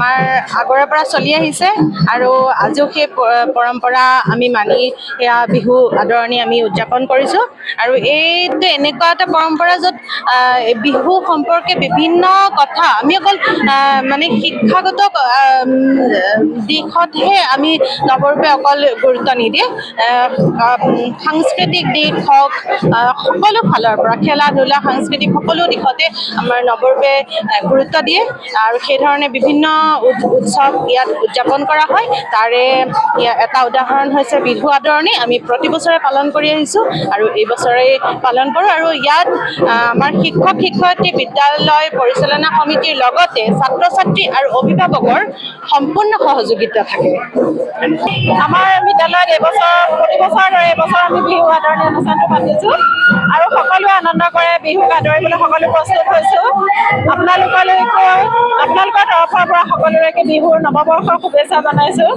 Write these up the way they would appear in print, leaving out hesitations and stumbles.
আমাৰ আগৰে পৰা চলি আহিছে আৰু আজিও সেই পৰম্পৰা আমি মানি সেয়া বিহু আদৰণি আমি উদযাপন কৰিছোঁ। আৰু এইটো এনেকুৱা এটা পৰম্পৰা য'ত বিহু সম্পৰ্কে বিভিন্ন কথা আমি অকল মানে শিক্ষাগত দিশতহে আমি নৱৰূপে অকল গুৰুত্ব নিদিয়ে, সাংস্কৃতিক দিশ হওক, সকলো ফালৰ পৰা খেলা ধূলা সাংস্কৃতিক সকলো দিশতে আমাৰ নৱৰূপে গুৰুত্ব দিয়ে আৰু সেইধৰণে বিভিন্ন উৎসৱ ইয়াত উদযাপন কৰা হয়। তাৰে এটা উদাহৰণ হৈছে বিহু আদৰণি। আমি প্ৰতি বছৰে পালন কৰি আহিছোঁ আৰু এই বছৰেই পালন কৰোঁ। আৰু ইয়াত আমাৰ শিক্ষক শিক্ষয়িত্ৰী, বিদ্যালয় পৰিচালনা সমিতিৰ লগতে ছাত্ৰ ছাত্ৰী আৰু অভিভাৱকৰ সম্পূৰ্ণ সহযোগিতা থাকে। আমাৰ বিদ্যালয়ত প্ৰতি বছৰৰ দৰে এইবছৰ আমি বিহু আদৰণি অনুষ্ঠানটো পাতিছোঁ আৰু সকলোৱে আনন্দ কৰে। বিহুক আদৰিবলৈ সকলো প্ৰস্তুত হৈছোঁ। আপোনালোকৰ তৰফৰ পৰা সকলোকে বিহুৰ নৱবৰ্ষৰ শুভেচ্ছা জনাইছোঁ।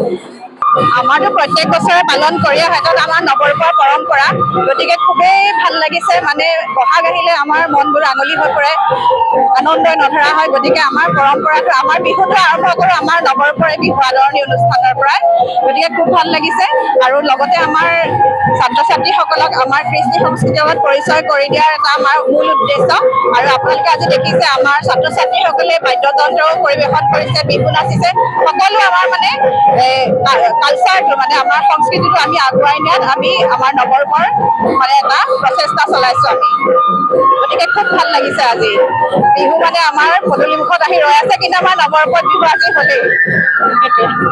আমাৰতো প্ৰত্যেক বছৰে পালন কৰি অহা এটা আমাৰ নৱৰূপৰ পৰম্পৰা, গতিকে খুবেই ভাল লাগিছে। মানে বহাগ আহিলে আমাৰ মনবোৰ আঙুলি হৈ পৰে, আনন্দই নধৰা হয়। গতিকে আমাৰ পৰম্পৰাটো, আমাৰ বিহুটো আৰম্ভ কৰোঁ আমাৰ নৱৰূপৰে বিহু আদৰণি অনুষ্ঠানৰ পৰাই। গতিকে খুব ভাল লাগিছে আৰু লগতে আমাৰ ছাত্ৰ ছাত্ৰীসকলক আমাৰ কৃষ্টি সংস্কৃতিৰ লগত পৰিচয় কৰি দিয়াৰ এটা আমাৰ মূল উদ্দেশ্য। আৰু আপোনালোকে আজি দেখিছে আমাৰ ছাত্ৰ ছাত্ৰীসকলে বাদ্যযন্ত্ৰও পৰিৱেশন কৰিছে, বিহু নাচিছে। সকলো আমাৰ মানে কালচাৰটো, মানে আমাৰ সংস্কৃতিটো আমি আগুৱাই নিয়াত আমি আমাৰ নৱৰূপৰ মানে এটা প্ৰচেষ্টা চলাইছোঁ আমি। গতিকে খুব ভাল লাগিছে আজি। বিহু মানে আমাৰ পদূলি মুখত আহি ৰৈ আছে, কিন্তু আমাৰ নৱৰূপত বিহু আজি হ'লেই।